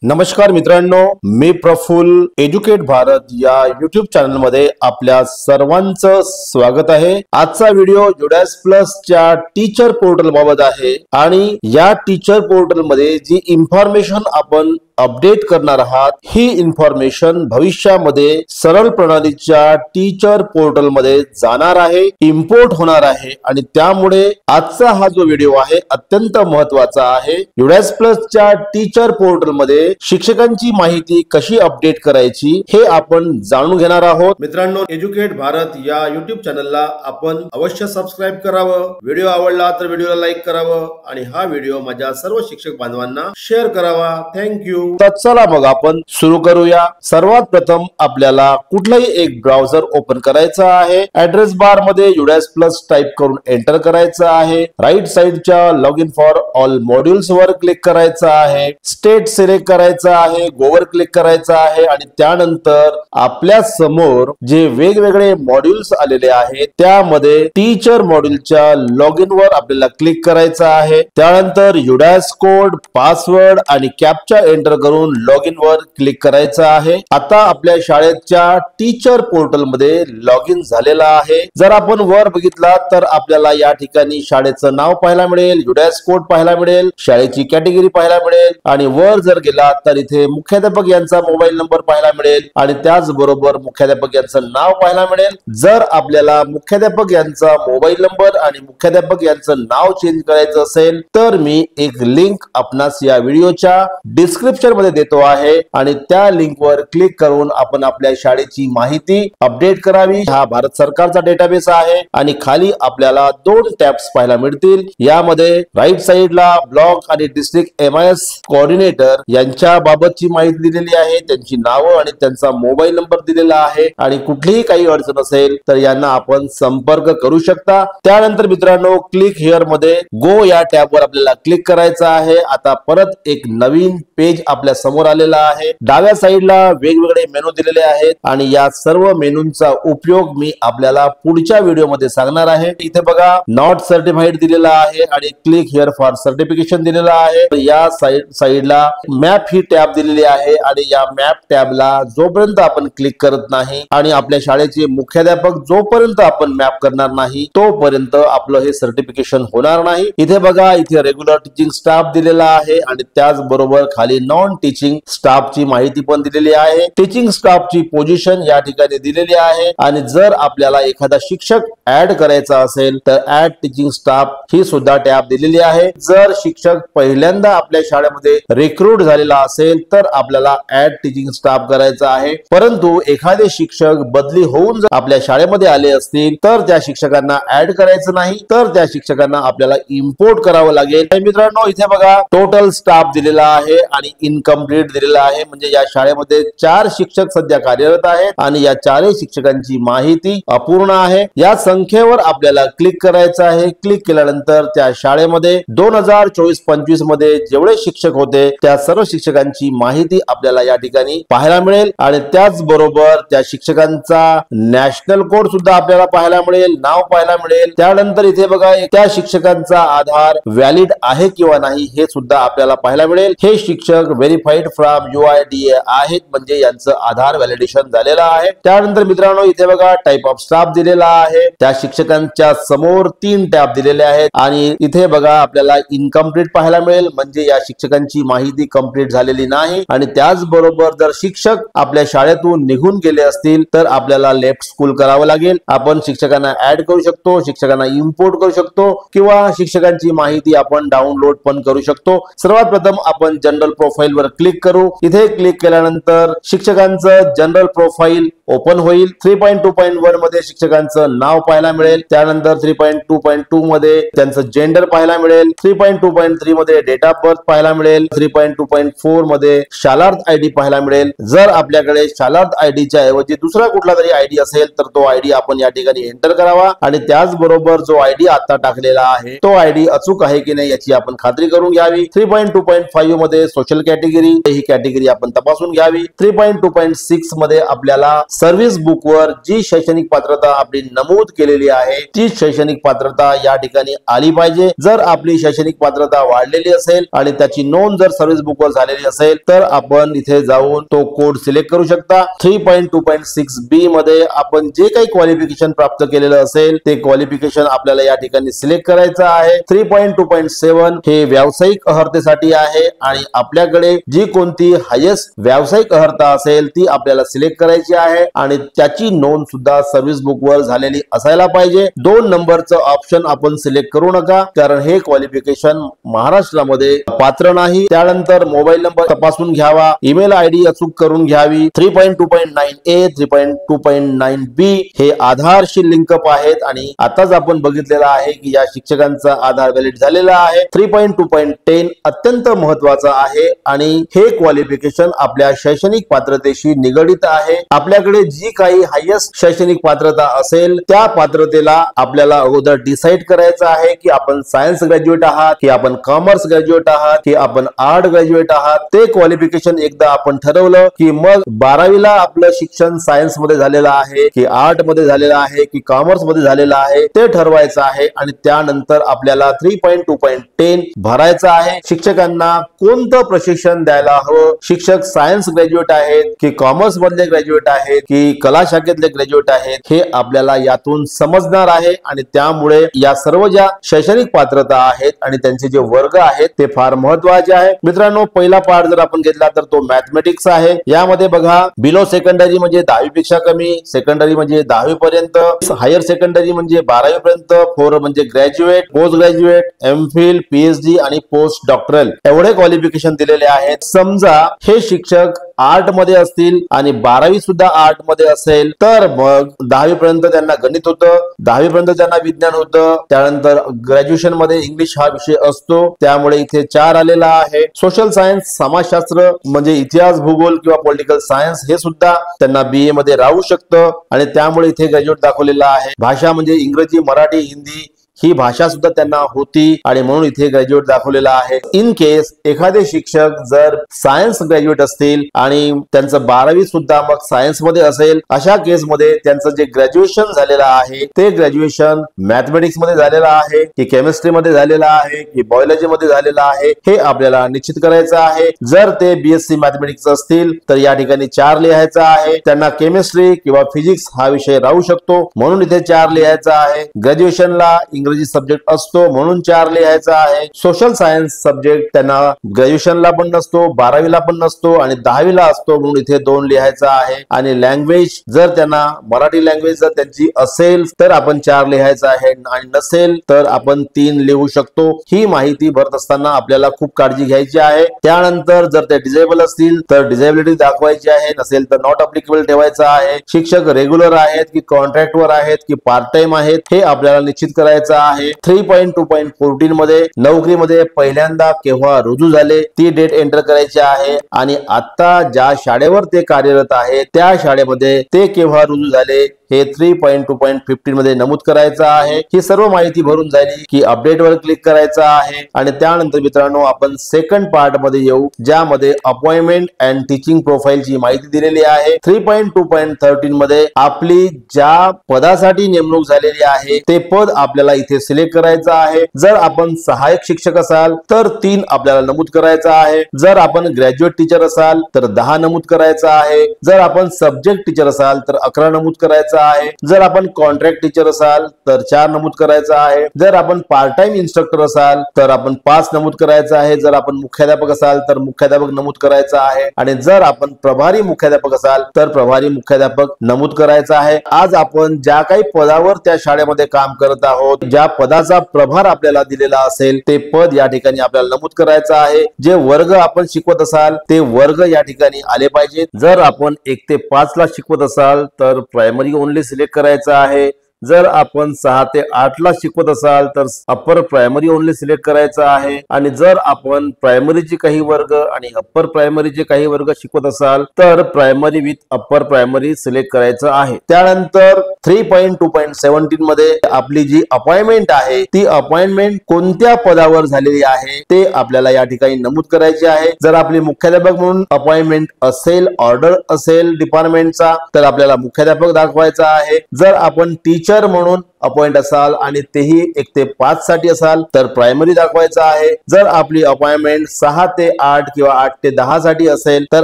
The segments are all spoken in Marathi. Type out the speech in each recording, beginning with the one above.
नमस्कार मित्रांनो, मी प्रफुल्ल एज्युकेट भारत या युट्यूब चॅनल मध्ये आपल्या सर्वांचं स्वागत आहे। आजचा व्हिडिओ जुडॅस प्लस च्या टीचर पोर्टल बाबत आहे आणि या टीचर पोर्टल मध्ये जी इन्फॉर्मेशन आपण अपडेट करणार आहात ही इन्फॉर्मेशन भविष्यामध्ये सरळ प्रणालीच्या टीचर पोर्टल मध्ये जाणार आहे, इम्पोर्ट होणार आहे आणि त्यामुळे आजचा हा जो व्हिडिओ आहे अत्यंत महत्त्वाचा आहे। जुडॅस प्लस च्या टीचर पोर्टल मध्ये शिक्षकांची माहिती कशी अपडेट करायची हे आपण जाणून घेणार आहोत। मित्रांनो, एज्युकेट भारत या युट्यूब चॅनलला आपण अवश्य सबस्क्राइब करावं, व्हिडिओ आवडला तर व्हिडिओला लाईक करावं आणि हा व्हिडिओ माझ्या सर्व शिक्षक बांधवांना शेअर करावा। थँक्यू। तर चला मग आपण सुरू करूया। सर्वात प्रथम आपल्याला कुठलाही एक ब्राउझर ओपन करायचा आहे। ऍड्रेस बार मध्ये जुडॅस प्लस टाइप करून एंटर करायचं आहे। राइट साइडच्या log in for all modules वर क्लिक करायचं आहे। स्टेट सिलेक्ट करायचं आहे, गोवर क्लिक करायचं आहे आणि त्यानंतर आपल्या समोर जे वेगवेगळे मॉड्यूल्स आलेले आहेत त्यामध्ये टीचर मॉड्यूलच्या लॉग इन वर आपल्याला क्लिक करायचं आहे। त्यानंतर जुडॅस कोड, पासवर्ड आणि कॅप्चा एंटर करून लॉग इन वर क्लिक करायचं आहे। आता आपल्या शाळेच्या टीचर पोर्टल मध्ये लॉग इन झालेला आहे। जर आपण वर बघितला तर आपल्याला या ठिकाणी शाळेचं नाव पाहायला मिळेल, जुडॅस कोड पाहायला मिळेल, शाळेची कॅटेगरी पाहायला मिळेल आणि वर जर गेला तर इथे मुख्याध्यापक यांचा मोबाईल नंबर पाहायला मिळेल आणि त्याचबरोबर मुख्याध्यापक यांचं नाव पाहायला मिळेल। जर आपल्याला मुख्याध्यापक यांचा मोबाईल नंबर आणि मुख्याध्यापक यांचं नाव चेंज करायचं असेल तर मी एक लिंक आपणास या व्हिडिओच्या डिस्क्रिप्शन मध्ये देतो आहे आणि त्या लिंक वर क्लिक करून आपण आपल्या शाळेची माहिती अपडेट करावी। हा भारत सरकारचा डेटाबेस आहे आणि खाली आपल्याला दोन टॅब्स पाहायला मिळतील। यामध्ये राइट साइडला ब्लॉक आणि डिस्ट्रिक्ट MIS कोऑर्डिनेटर यांच्या बाबतची माहिती दिलेली आहे, त्यांची नावं आणि त्यांचा मोबाईल नंबर दिलेला आहे आणि कुठलीही काही अडचण असेल तर यांना आपण संपर्क करू शकता। त्यानंतर मित्रांनो, क्लिक हिअर मध्ये गो या टॅब वर आपल्याला क्लिक करायचं आहे। आता परत एक नवीन पेज आपल्या समोर आलेला आहे। डाव्या साइडला वेगवेगळे मेनू दिलेले आहेत आणि या सर्व मेनूंचा उपयोग मी आपल्याला पुढच्या व्हिडिओ मध्ये सांगणार आहे। इथे बघा नॉट सर्टिफाईड दिलेला आहे आणि क्लिक हिअर फॉर सर्टिफिकेशन दिलेला आहे। या साइडला मॅप ही टॅब दिलेली आहे आणि या मॅप टॅबला जोपर्यंत आपण क्लिक करत नाही आणि आपल्या शाळेचे मुख्याध्यापक जोपर्यंत आपण मॅप करणार नाही तोपर्यंत आपलं हे सर्टिफिकेशन होणार नाही। इथे बघा, इथे रेग्युलर टीचिंग स्टाफ दिलेला आहे आणि त्याचबरोबर खाली नॉन टीचिंग स्टाफ ची माहिती पण दिलेली आहे। टीचिंग स्टाफ ची पोझिशन या ठिकाणी दिलेली आहे आणि जर आपल्याला एखादा शिक्षक ऍड करायचा असेल तर ऍड टीचिंग स्टाफ ही सुद्धा टॅब दिलेली आहे। जर शिक्षक पहिल्यांदा आपल्या शाळेमध्ये रिक्रूट झालेला असेल तर आपल्याला ऍड टीचिंग स्टाफ करायचा आहे, परंतु एखादे शिक्षक बदली होऊन जर आपल्या शाळेमध्ये आले असतील तर त्या शिक्षकांना ऍड करायचं नाही, तर त्या शिक्षकांना आपल्याला इम्पोर्ट करावं लागेल। मित्रांनो, इथे बघा टोटल स्टाफ दिलेला आहे आणि इनकम्प्लीट दिलेला आहे, म्हणजे या शाळेमध्ये 4 शिक्षक सध्या कार्यरत आहेत आणि या 4 शिक्षकांची माहिती अपूर्ण आहे। या संख्येवर आपल्याला क्लिक करायचं आहे। क्लिक केल्यानंतर त्या शाळेमध्ये 2024-25 मध्ये जेवढे शिक्षक होते त्या सर्व शिक्षकांची माहिती आपल्याला या ठिकाणी पाहायला मिळेल आणि त्याचबरोबर त्या शिक्षकांचा नॅशनल कोड सुद्धा आपल्याला पाहायला मिळेल, नाव पाहायला मिळेल। त्यानंतर इथे बघा त्या शिक्षकांचा आधार व्हॅलिड आहे किंवा नाही हे सुद्धा आपल्याला पाहायला मिळेल। हे शिक्षक व्हेरीफाईड फ्रॉम UIDAI आहेत, म्हणजे यांचं आधार व्हॅलिडेशन झालेलं आहे। त्यानंतर मित्रांनो, इथे बघा टाइप ऑफ स्टाफ दिलेला आहे। त्या शिक्षकांच्या समोर 3 टॅब दिलेले आहेत आणि इथे बघा आपल्याला इनकम्प्लीट पाहायला मिळेल, म्हणजे या शिक्षकांची माहिती कंप्लीट झालेली नाही आणि त्याचबरोबर जर शिक्षक आपल्या शाळेतून निघून गेले असतील तर आपल्याला लेफ्ट स्कूल करावं लागेल। आपण शिक्षकांना ऍड करू शकतो, शिक्षकांना इम्पोर्ट करू शकतो किंवा शिक्षकांची माहिती आपण डाउनलोड पण करू शकतो। सर्वात प्रथम आपण जनरल प्रोफाइल वर क्लिक करू। इथे क्लिक केल्यानंतर शिक्षकांचं जनरल प्रोफाइल ओपन होईल। 3.2.1 मध्ये शिक्षकांचं नाव पाहायला मिळेल, त्यानंतर 3.2.2 मध्ये त्यांचं जेंडर पाहायला मिळेल, 3.2.3 मध्ये डेट ऑफ बर्थ पाहायला मिळेल, 3.2.4 मध्ये शालार्थ आयडी पाहायला मिळेल। जर आपल्याकडे शालार्थ आयडीच्या ऐवजी दुसरा कुठला तरी आयडी असेल तर तो आयडी आपण या ठिकाणी एंटर करावा आणि त्याचबरोबर जो आयडी आता टाकलेला आहे तो आयडी अचूक आहे की नाही याची आपण खात्री करून घ्यावी। 3.2.5 मध्ये सोशल कॅटेगरी ही कॅटेगरी आपण तपासून घ्यावी। 3.2.6 मध्ये आपल्याला सर्व्हिस बुक वर जी शैक्षणिक पात्रता आपली नमूद केलेली आहे ती शैक्षणिक पात्रता या ठिकाणी आली पाहिजे। जर आपली शैक्षणिक पात्रता वाढलेली असेल आणि त्याची नोंद जर सर्व्हिस बुक वर झालेली असेल तर आपण इथे जाऊन तो कोड सिलेक्ट करू शकता। 3.2.6b मध्ये आपण जे काही क्वालिफिकेशन प्राप्त केलेलं असेल ते क्वालिफिकेशन आपल्याला या ठिकाणी सिलेक्ट करायचं आहे। 3.2.7 हे व्यावसायिक अर्हतेसाठी आहे आणि आपल्याकडे जी कोणती हायेस्ट व्यावसायिक अर्हता असेल ती आपल्याला सिलेक्ट करायची आहे आणि त्याची नोंद सुद्धा सर्व्हिस बुक वर झालेली असायला पाहिजे। 2 नंबरचं ऑप्शन आपण सिलेक्ट करू नका कारण हे क्वालिफिकेशन महाराष्ट्रामध्ये पात्र नाही। त्यानंतर मोबाईल नंबर तपासून घ्यावा, ईमेल आयडी अचूक करून घ्यावी। 3.2.9a 3.2.9b हे आधारशी लिंकअप आहेत आणि आताच आपण बघितलेलं आहे की या शिक्षकांचा आधार व्हॅलिड झालेला आहे। 3.2.10 अत्यंत महत्वाचा आहे आणि हे क्वालिफिकेशन आपल्या शैक्षणिक पात्रतेशी निगडित आहे। आपल्याकडे जी काही हायेस्ट शैक्षणिक पात्रता असेल त्या पात्रतेला आपल्याला अगोदर डिसाइड करायचं आहे की आपण सायन्स ग्रॅज्युएट आहात की आपण कॉमर्स ग्रॅज्युएट आहात की आपण आर्ट ग्रॅज्युएट आहात। ते क्वालिफिकेशन एकदा आपण ठरवलं की मग 12वीला आपलं शिक्षण सायन्स मध्ये झालेलं आहे की आर्ट मध्ये झालेलं आहे की कॉमर्स मध्ये झालेलं आहे ते ठरवायचं आहे आणि त्यानंतर आपल्याला 3.2.10 भरायचं आहे। शिक्षकांना कोणतं प्रशिक्षण द्यायला हवं, शिक्षक सायन्स ग्रॅज्युएट आहेत की कॉमर्स मधले ग्रॅज्युएट आहेत की कला शाखेतले ग्रॅज्युएट आहेत हे आपल्याला यातून समजणार आहे आणि त्यामुळे या सर्व ज्या शैक्षणिक पात्रता आहेत आणि त्यांचे जे वर्ग आहेत ते फार महत्वाचे आहे। मित्रांनो, पहिला पार्ट जर आपण घेतला तर तो मॅथमेटिक्स आहे। यामध्ये बघा बिलो सेकंडरी म्हणजे 10वी पेक्षा कमी, सेकंडरी म्हणजे 10वी पर्यंत, हायर सेकंडरी म्हणजे 12वी पर्यंत, 4 म्हणजे graduate, post graduate, MPhil, PhD आणि पोस्ट डॉक्टरल एवढे क्वालिफिकेशन दिलेले आहेत। समजा हे शिक्षक आर्ट मध्ये असतील आणि 12वी सुद्धा आर्ट मध्ये असेल तर मग 10वी पर्यंत त्यांना गणित होतं, 10वी पर्यंत त्यांना विज्ञान होतं, त्यानंतर ग्रॅज्युएशन मध्ये इंग्लिश हा विषय असतो त्यामुळे इथे 4 आलेला आहे। सोशल सायन्स समाजशास्त्र म्हणजे इतिहास, भूगोल किंवा पॉलिटिकल सायन्स हे सुद्धा त्यांना बीए मध्ये राहू शकतं आणि त्यामुळे इथे ग्रॅज्युएट दाखवलेला आहे। भाषा म्हणजे इंग्रजी, मराठी, हिंदी ही भाषा सुद्धा त्यांना होती आणि म्हणून इथे ग्रॅज्युएट दाखवलेला आहे। इन केस एखादे शिक्षक जर सायन्स ग्रॅज्युएट असतील आणि त्यांचं 12वी सुद्धा मग सायन्स मध्ये असेल अशा केस मध्ये त्यांचं जे ग्रॅज्युएशन झालेलं आहे ते ग्रॅज्युएशन मॅथमेटिक्स मध्ये झालेलं आहे की केमिस्ट्री मध्ये झालेलं आहे की बायोलॉजी मध्ये झालेलं आहे हे आपल्याला निश्चित करायचं आहे। जर ते बीएससी मॅथमेटिक्स असतील तर या ठिकाणी 4 लिहायचं आहे, त्यांना केमिस्ट्री किंवा फिजिक्स हा विषय राहू शकतो म्हणून इथे 4 लिहायचा आहे। ग्रॅज्युएशनला इंग्रजी सब्जेक्ट असतो म्हणून 4 लिहायचा आहे। सोशल सायन्स सब्जेक्ट त्यांना ग्रॅज्युएशनला पण नसतो, 12वीला पण नसतो आणि 10वीला असतो म्हणून इथे 2 लिहायचा आहे। आणि लँग्वेज जर त्यांना मराठी लँग्वेज जर त्यांची असेल तर आपण 4 लिहायचा आहे आणि नसेल तर आपण 3 लिहू शकतो। ही माहिती भरत असताना आपल्याला खूप काळजी घ्यायची आहे। त्यानंतर जर ते डिसेबल असतील तर डिसेबिलिटी दाखवायची आहे, नसेल तर नॉट अप्लिकेबल ठेवायचं आहे। शिक्षक रेग्युलर आहेत की कॉन्ट्रॅक्ट वर आहेत की पार्ट टाइम आहेत हे आपल्याला निश्चित करायचं आहे। 3.2.14 मध्ये नोकरीमध्ये पहिल्यांदा केव्हा रुजू झाले ती डेट एंटर करायची आहे आणि आता ज्या शाळेवर ते कार्यरत आहे त्या शाळेमध्ये ते केव्हा रुजू झाले हे 3.2.15 मध्ये नमूद करायचं आहे। ही सर्व माहिती भरून झाली की अपडेट वर क्लिक करायचं आहे आणि त्यानंतर मित्रांनो आपण सेकंड पार्ट मध्ये येऊ ज्यामध्ये अपॉइंटमेंट अँड टीचिंग प्रोफाइल ची माहिती दिलेली आहे। 3.2.13 मध्ये आपली ज्या पदासाठी नेमणूक झालेली आहे ते पद आपल्याला इथे सिलेक्ट करायचं आहे। जर आपण सहाय्यक शिक्षक असाल तर 3 आपल्याला नमूद करायचं आहे। जर आपण ग्रॅज्युएट टीचर असाल तर 10 नमूद करायचं आहे। जर आपण सब्जेक्ट टीचर असाल तर 11 नमूद करायचं आहे। जर आपण कॉन्ट्रॅक्ट टीचर असाल तर 4 नमूद करायचं आहे। जर आपण पार्ट टाइम इन्स्ट्रक्टर असाल तर आपण 5 नमूद करायचं आहे। जर आपण मुख्याध्यापक असाल तर मुख्याध्यापक नमूद करायचं आहे आणि जर आपण प्रभारी मुख्याध्यापक असाल तर प्रभारी मुख्याध्यापक नमूद करायचा आहे। आज आपण ज्या काही पदावर त्या शाळेमध्ये काम करत आहोत, ज्या पदाचा प्रभार आपल्याला दिलेला असेल ते पद या ठिकाणी आपल्याला नमूद करायचं आहे। जे वर्ग आपण शिकवत असाल ते वर्ग या ठिकाणी आले पाहिजेत। जर आपण 1 ते 5 ला शिकवत असाल तर प्रायमरी ओनली सिलेक्ट करायचं आहे। जर आपण 6 ते 8 ला शिकवत असाल तर अप्पर प्रायमरी ओनली सिलेक्ट करायचं आहे आणि जर आपण प्रायमरीचे काही वर्ग आणि अप्पर प्रायमरीचे काही वर्ग शिकवत असाल तर primary with upper primary select करायचं आहे। त्यानंतर 3.2.17 मध्ये आपली जी अपॉइंटमेंट आहे ती अपॉइंटमेंट कोणत्या पदावर झालेली आहे ते आपल्याला या ठिकाणी नमूद करायचे आहे। जर आपली मुख्याध्यापक म्हणून अपॉइंटमेंट असेल, ऑर्डर असेल डिपार्टमेंटचा तर आपल्याला मुख्याध्यापक दाखवायचा आहे। जर आपण टीचर म्हणून अपॉइंट असाल आणि तेही 1 ते 5 साठी असाल तर प्रायमरी दाखवायचं आहे। जर आपली अपॉइंटमेंट 6 ते 8 किंवा 8 ते 10 साठी असेल तर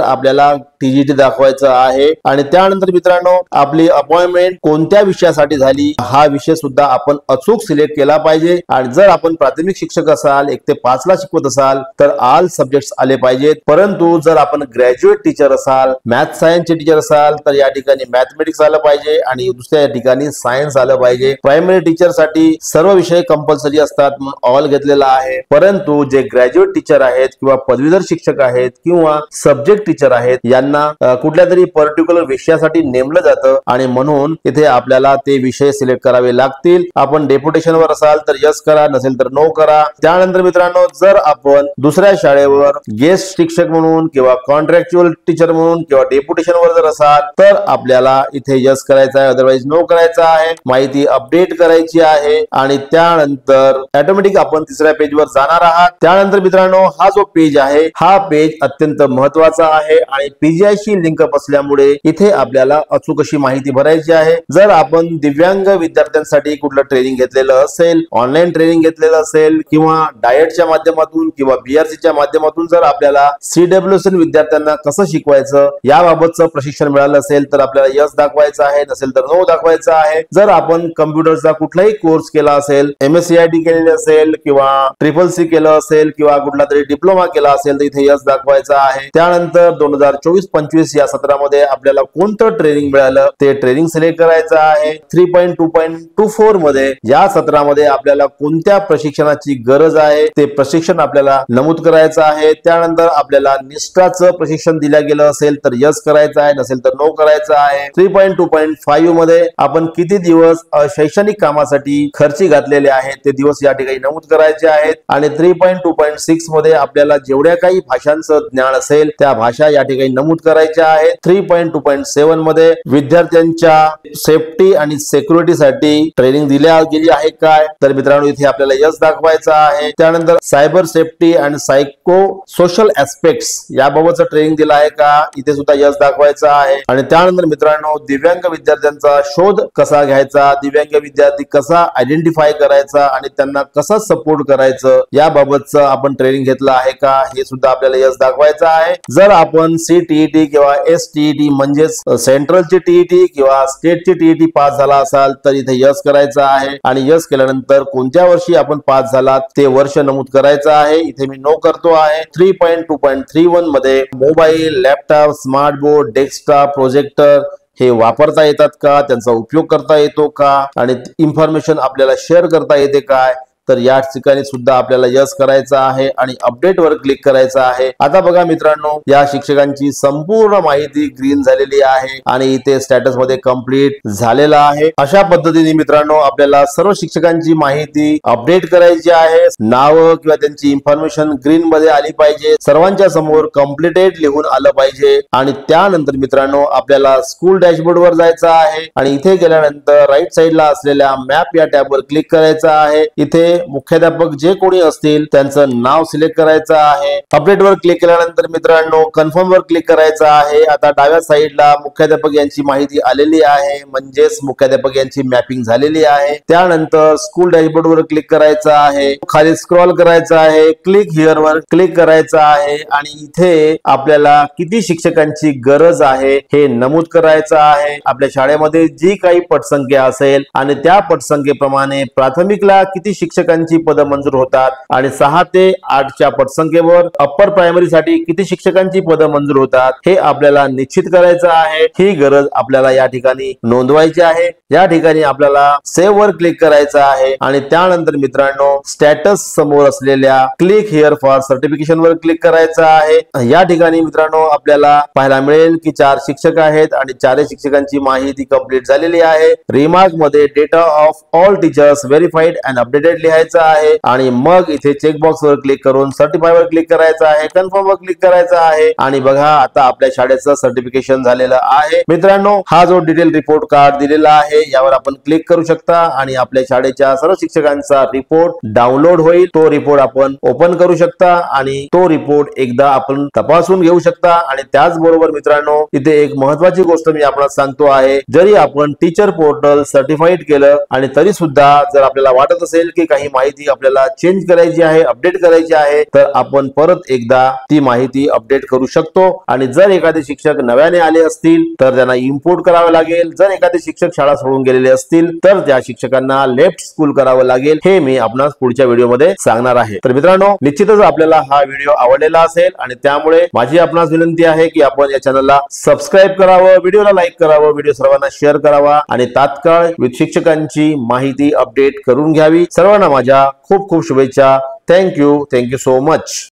आपल्याला टीजीटी दाखवायचं आहे। आणि त्यानंतर मित्रांनो आपली अपॉइंटमेंट कोणत्या विषयासाठी झाली हा विषय सुद्धा आपण अचूक सिलेक्ट केला पाहिजे। आणि जर आपण प्राथमिक शिक्षक असाल 1 ते 5 ला शिकवत असाल तर ऑल सब्जेक्ट्स आले पाहिजेत। परंतु जर आपण ग्रॅज्युएट टीचर असाल, मॅथ सायन्सचे टीचर असाल तर या ठिकाणी मॅथमेटिक्स आलं पाहिजे आणि दुसऱ्या ठिकाणी सायन्स आलं पाहिजे। प्रायमरी टीचर साठी सर्व विषय कंपल्सरी असतात म्हणून ऑल घेतलेला आहे। परंतु जे ग्रॅज्युएट टीचर आहेत किंवा पदवीधर शिक्षक आहेत किंवा सब्जेक्ट टीचर आहेत यांना कुठल्या तरी पर्टिक्युलर विषयासाठी नेमलं जातं आणि म्हणून इथे आपल्याला ते विषय सिलेक्ट करावे लागतील। आपण डेप्युटेशन वर असाल तर यस करा, नसेल तर नो करा। त्यानंतर मित्रांनो जर आपण दुसऱ्या शाळेवर गेस्ट शिक्षक म्हणून किंवा कॉन्ट्रॅक्च्युअल टीचर म्हणून किंवा डेप्युटेशन वर जर असाल तर आपल्याला इथे यस करायचं आहे, अदरवाइज नो करायचं आहे। माहिती अपडेट करायची आहे आणि त्यानंतर ऑटोमॅटिक आपण तिसऱ्या पेजवर जाणार आहात। त्यानंतर मित्रांनो हा जो पेज आहे हा पेज अत्यंत महत्त्वाचा आहे आणि पीजीआय शी लिंकअप असल्यामुळे इथे आपल्याला अचूक अशी माहिती भरायची आहे। जर आपण दिव्यांग विद्यार्थ्यांसाठी कुठलं ट्रेनिंग घेतलेलं असेल, ऑनलाईन ट्रेनिंग घेतलेलं असेल किंवा डाएटच्या माध्यमातून किंवा बीआरसीच्या माध्यमातून जर आपल्याला सीडब्ल्यूएस विद्यार्थ्यांना कसं शिकवायचं याबाबतचं प्रशिक्षण मिळालं असेल तर आपल्याला यस दाखवायचं आहे, नसेल तर नो दाखवायचं आहे। जर आपण कम्प्युटरचा कुठलाही कोर्स केला असेल, एमएससीआयटी केलेली असेल किंवा CCC केलं असेल किंवा कुठला तरी डिप्लोमा केला असेल तर इथे यस दाखवायचा आहे। त्यानंतर 2024-25 या सत्रामध्ये आपल्याला कोणतं ट्रेनिंग मिळालं ते ट्रेनिंग सिलेक्ट करायचं आहे। 3.2.24 मध्ये या सत्रामध्ये आपल्याला कोणत्या प्रशिक्षणाची गरज आहे ते प्रशिक्षण आपल्याला नमूद करायचं आहे। त्यानंतर आपल्याला निष्ठाचं प्रशिक्षण दिलं गेलं असेल तर यस करायचं आहे, नसेल तर नो करायचं आहे। 3.2.5 मध्ये आपण किती दिवस शैक्षणिक कामासाठी खर्ची घातलेले आहेत ते दिवस या ठिकाणी नमूद करायचे आहेत। आणि 3.2.6 मध्ये आपल्याला जेवढ्या काही भाषांचं ज्ञान असेल त्या भाषा या ठिकाणी नमूद करायच्या आहेत। 3.2.7 मध्ये विद्यार्थ्यांच्या सेफ्टी आणि सिक्युरिटी साठी ट्रेनिंग दिल्या गेली आहे काय तर मित्रांनो इथे आपल्याला यस दाखवायचं आहे। त्यानंतर सायबर सेफ्टी आणि सायको सोशल ऍस्पेक्ट्स याबाबतचं ट्रेनिंग दिलं आहे का इथे सुद्धा यस दाखवायचं आहे। आणि त्यानंतर मित्रांनो दिव्यांग विद्यार्थ्यांचा शोध कसा घ्यायचा, दिव्यांग विद्यार्थी कसा आयडेंटिफाय करायचा आणि त्यांना कसा सपोर्ट करायचं याबाबतचं आपण ट्रेनिंग घेतलं आहे का हे सुद्धा आपल्याला यस दाखवायचं आहे। जर आपण CTET किंवा STET म्हणजेच सेंट्रलची टीईटी किंवा स्टेटची टीईटी पास झाला असाल तर इथे यस करायचं आहे आणि यस केल्यानंतर कोणत्या वर्षी आपण पास झालात ते वर्ष नमूद करायचं आहे। इथे मी नो करतो आहे। 3.2.31 मध्ये mobile, laptop, smart board, desktop, projector हे वापरता येतात का, त्यांचा उपयोग करता येतो का आणि इन्फॉर्मेशन आपल्याला शेअर करता येते काय तर या ठिकाणी सुद्धा आपल्याला यस करायचं आहे आणि अपडेट वर क्लिक करायचं आहे। आता बघा मित्रांनो या शिक्षकांची संपूर्ण माहिती ग्रीन झालेली आहे आणि इथे स्टेटस मध्ये कंप्लीट झालेला आहे। अशा पद्धतीने मित्रांनो आपल्याला सर्व शिक्षकांची माहिती अपडेट करायची आहे। नाव किंवा त्यांची इन्फॉर्मेशन ग्रीन मध्ये आली पाहिजे, सर्वांच्या समोर कंप्लीटेड लिहून आलं पाहिजे। आणि त्यानंतर मित्रांनो आपल्याला स्कूल डॅशबोर्ड वर जायचं आहे आणि इथे गेल्यानंतर राईट साइडला असलेल्या मॅप या टॅब वर क्लिक करायचं आहे। इथे मुख्याध्यापक जे कोणी असतील त्यांचं नाव सिलेक्ट करायचं आहे। अपडेट वर क्लिक केल्यानंतर मित्रांनो कन्फर्म वर क्लिक करायचं आहे। आता डाव्या साइडला मुख्याध्यापक यांची माहिती आलेली आहे म्हणजेच मुख्याध्यापक यांची मॅपिंग झालेली आहे। त्यानंतर स्कूल डॅशबोर्ड वर क्लिक करायचं आहे, खाली स्क्रॉल करायचं आहे, क्लिक हिअर वर क्लिक करायचं आहे आणि इथे आपल्याला किती शिक्षकांची गरज आहे हे नमूद करायचं आहे। आपल्या शाळेमध्ये जी काही पटसंख्या असेल आणि त्या पटसंख्येप्रमाणे प्राथमिकला किती शिक्षकांची पद मंजूर होतात आणि 6 ते 8 च्या पटसंख्येवर अप्पर प्रायमरी साठी किती शिक्षकांची पद मंजूर होतात हे आपल्याला निश्चित करायचं आहे। ही गरज आपल्याला या ठिकाणी नोंदवायची आहे। या ठिकाणी आपल्याला सेव्ह वर क्लिक करायचं आहे आणि त्यानंतर मित्रांनो स्टेटस समोर असलेल्या क्लिक हिअर फॉर सर्टिफिकेशन वर क्लिक करायचं आहे। या ठिकाणी मित्रांनो आपल्याला पाहायला मिळेल की 4 शिक्षक आहेत आणि 4 शिक्षकांची माहिती कंप्लीट झालेली आहे। रिमार्क मध्ये data of all teachers verified and updated लिहायचं आहे आणि मग इथे चेकबॉक्स वर क्लिक करून सर्टिफाय वर क्लिक करायचं आहे, कन्फर्म वर क्लिक करायचं आहे आणि बघा आता आपल्या शाळेचं सर्टिफिकेशन झालेलं आहे। मित्रांनो, हा जो डिटेल रिपोर्ट कार्ड दिलेला आहे यावर आपण क्लिक करू शकता आणि आपल्या शाळेच्या सर्व शिक्षकांचा रिपोर्ट डाउनलोड होईल। तो रिपोर्ट आपण ओपन करू शकता आणि तो रिपोर्ट एकदा आपण तपासून घेऊ शकता। आणि त्याचबरोबर मित्रांनो, इथे एक महत्त्वाची गोष्ट मी आपल्याला सांगतो आहे, जरी आपण टीचर पोर्टल सर्टिफाईड केलं आणि तरी सुद्धा जर आपल्याला वाटत असेल की काही माहिती आपल्याला चेंज करायची आहे, अपडेट करायची आहे, तर आपण परत एकदा ती माहिती अपडेट करू शकतो। आणि जर एखादे शिक्षक नव्याने आले असतील तर त्यांना इम्पोर्ट करावे लागेल। जर एखादे शिक्षक शाळा सोडून गेलेले असतील तर त्या शिक्षकांना लेफ्ट स्कूल करावं लागेल। हे मी आपणास पुढच्या व्हिडिओमध्ये सांगणार आहे। तर मित्रांनो, निश्चितच आपल्याला हा व्हिडिओ आवडलेला असेल आणि त्यामुळे माझी आपणास विनंती आहे की आपण या चॅनलला सबस्क्राईब करावं, व्हिडिओला लाईक करावं, व्हिडिओ सर्वांना शेअर करावा आणि तात्काळ शिक्षकांची माहिती अपडेट करून घ्यावी। सर्वांना माझ्या खूप खूप शुभेच्छा। Thank you so much.